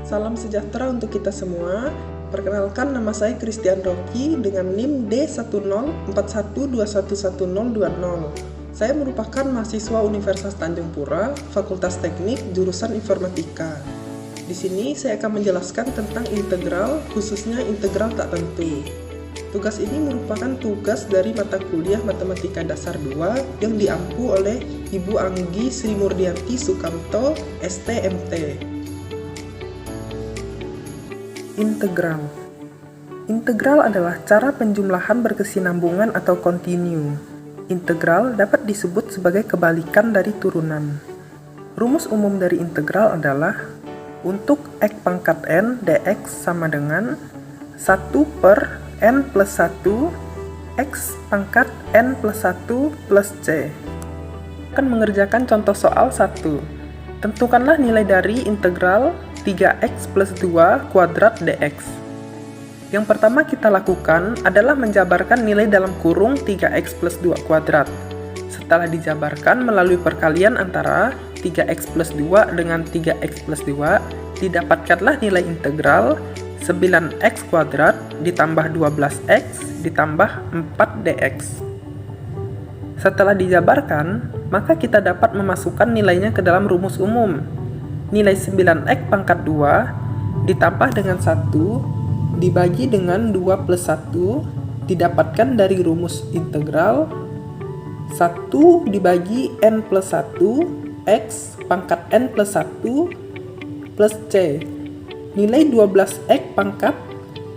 Salam sejahtera untuk kita semua. Perkenalkan, nama saya Christian Rocky dengan NIM D1041211020. Saya merupakan mahasiswa Universitas Tanjung Pura, Fakultas Teknik, jurusan Informatika. Di sini saya akan menjelaskan tentang integral, khususnya integral tak tentu. Tugas ini merupakan tugas dari mata kuliah Matematika Dasar 2 yang diampu oleh Ibu Anggi Sri Murdianti Sukamto, STMT. Integral. Integral adalah cara penjumlahan berkesinambungan atau kontinu. Integral dapat disebut sebagai kebalikan dari turunan. Rumus umum dari integral adalah untuk x pangkat n dx sama dengan 1 per n plus 1 x pangkat n plus 1 plus c. Akan mengerjakan contoh soal 1. Tentukanlah nilai dari integral 3x plus 2 kuadrat dx. Yang pertama kita lakukan adalah menjabarkan nilai dalam kurung 3x plus 2 kuadrat. Setelah dijabarkan melalui perkalian antara 3x plus 2 dengan 3x plus 2, didapatkanlah nilai integral 9x kuadrat ditambah 12x ditambah 4dx. Setelah dijabarkan, maka kita dapat memasukkan nilainya ke dalam rumus umum. Nilai 9x pangkat 2 ditambah dengan 1 dibagi dengan 2 plus 1 didapatkan dari rumus integral 1 dibagi n plus 1 x pangkat n plus 1 plus c. Nilai 12x pangkat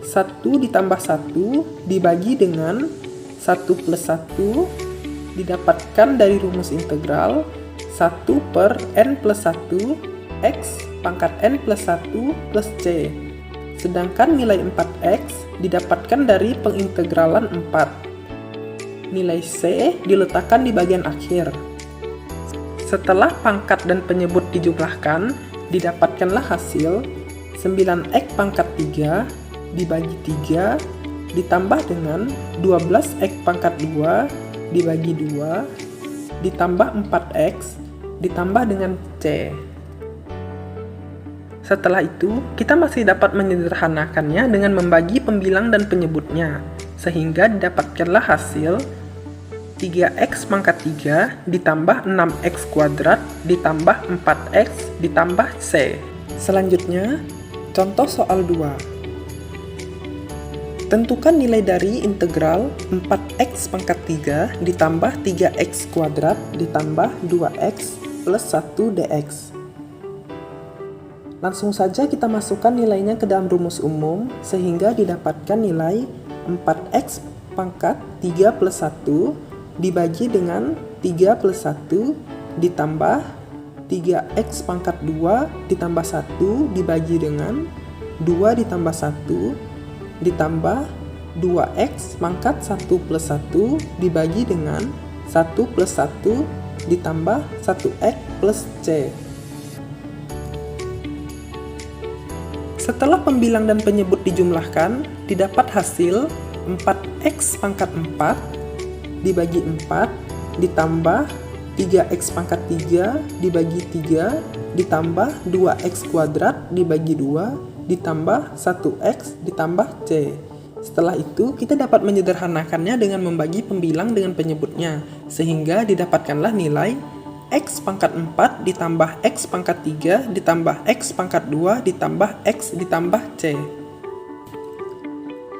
1 ditambah 1 dibagi dengan 1 plus 1 didapatkan dari rumus integral 1 per n plus 1 x pangkat n plus 1 plus c. Sedangkan nilai 4x didapatkan dari pengintegralan 4. Nilai c diletakkan di bagian akhir. Setelah pangkat dan penyebut dijumlahkan, didapatkanlah hasil 9x pangkat 3 dibagi 3 ditambah dengan 12x pangkat 2 dibagi 2 ditambah 4x ditambah dengan c. Setelah itu, kita masih dapat menyederhanakannya dengan membagi pembilang dan penyebutnya, sehingga didapatkanlah hasil 3x pangkat 3 ditambah 6x kuadrat ditambah 4x ditambah c. Selanjutnya, contoh soal 2. Tentukan nilai dari integral 4x pangkat 3 ditambah 3x kuadrat ditambah 2x plus 1 dx. Langsung saja kita masukkan nilainya ke dalam rumus umum sehingga didapatkan nilai 4x pangkat 3 plus 1 dibagi dengan 3 plus 1 ditambah 3x pangkat 2 ditambah 1 dibagi dengan 2 ditambah 1 ditambah 2x pangkat 1 plus 1 dibagi dengan 1 plus 1 ditambah 1x plus c. Setelah pembilang dan penyebut dijumlahkan, didapat hasil 4x pangkat 4 dibagi 4 ditambah 3x pangkat 3 dibagi 3 ditambah 2x kuadrat dibagi 2 ditambah 1x ditambah c. Setelah itu, kita dapat menyederhanakannya dengan membagi pembilang dengan penyebutnya, sehingga didapatkanlah nilai x pangkat 4 ditambah x pangkat 3 ditambah x pangkat 2 ditambah x ditambah c.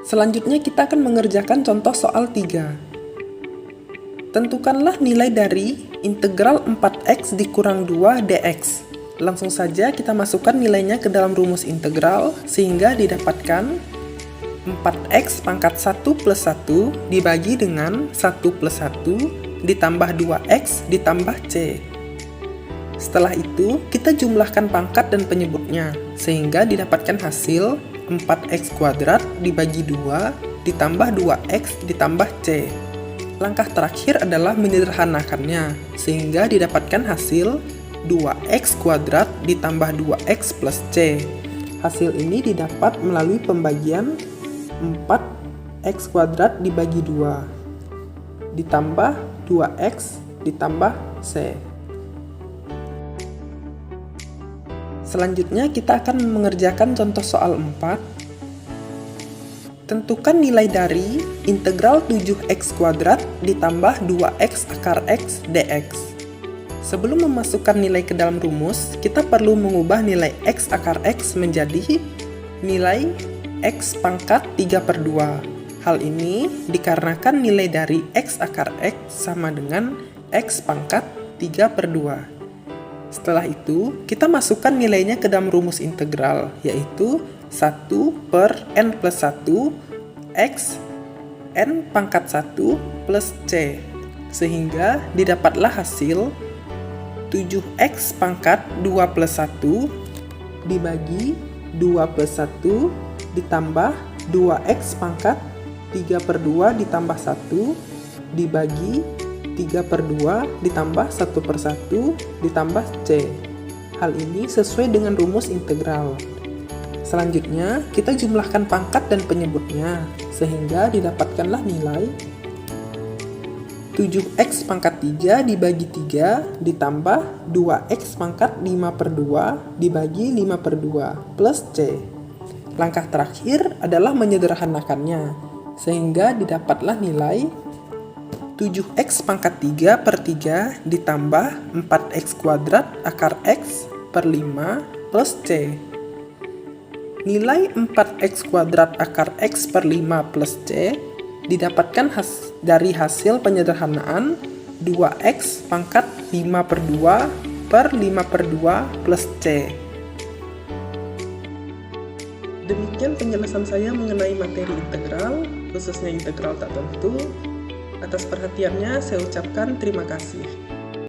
Selanjutnya kita akan mengerjakan contoh soal 3. Tentukanlah nilai dari integral 4x dikurang 2 dx. Langsung saja kita masukkan nilainya ke dalam rumus integral sehingga didapatkan 4x pangkat 1 plus 1 dibagi dengan 1 plus 1 ditambah 2x ditambah c. Setelah itu, kita jumlahkan pangkat dan penyebutnya, sehingga didapatkan hasil 4x kuadrat dibagi 2 ditambah 2x ditambah c. Langkah terakhir adalah menyederhanakannya, sehingga didapatkan hasil 2x kuadrat ditambah 2x plus c. Hasil ini didapat melalui pembagian 4x kuadrat dibagi 2 ditambah 2x ditambah c. Selanjutnya kita akan mengerjakan contoh soal 4. Tentukan nilai dari integral 7x kuadrat ditambah 2x akar x dx. Sebelum memasukkan nilai ke dalam rumus, kita perlu mengubah nilai x akar x menjadi nilai x pangkat 3/2. Hal ini dikarenakan nilai dari x akar x sama dengan x pangkat 3/2. Setelah itu, kita masukkan nilainya ke dalam rumus integral, yaitu 1 per n plus 1 x n pangkat 1 plus c, sehingga didapatlah hasil 7x pangkat 2 plus 1 dibagi 2 plus 1 ditambah 2x pangkat 3/2 ditambah 1 dibagi 3/2 ditambah 1/1 ditambah c. Hal ini sesuai dengan rumus integral. Selanjutnya, kita jumlahkan pangkat dan penyebutnya, sehingga didapatkanlah nilai 7x pangkat 3 dibagi 3 ditambah 2x pangkat 5/2 dibagi 5/2 plus c. Langkah terakhir adalah menyederhanakannya, sehingga didapatlah nilai 7x pangkat 3/3 ditambah 4x kuadrat akar x per 5 plus c. Nilai 4x kuadrat akar x per 5 plus c didapatkan dari hasil penyederhanaan 2x pangkat 5/2 per 5/2 plus c. Demikian penjelasan saya mengenai materi integral, khususnya integral tak tentu. Atas perhatiannya saya ucapkan terima kasih.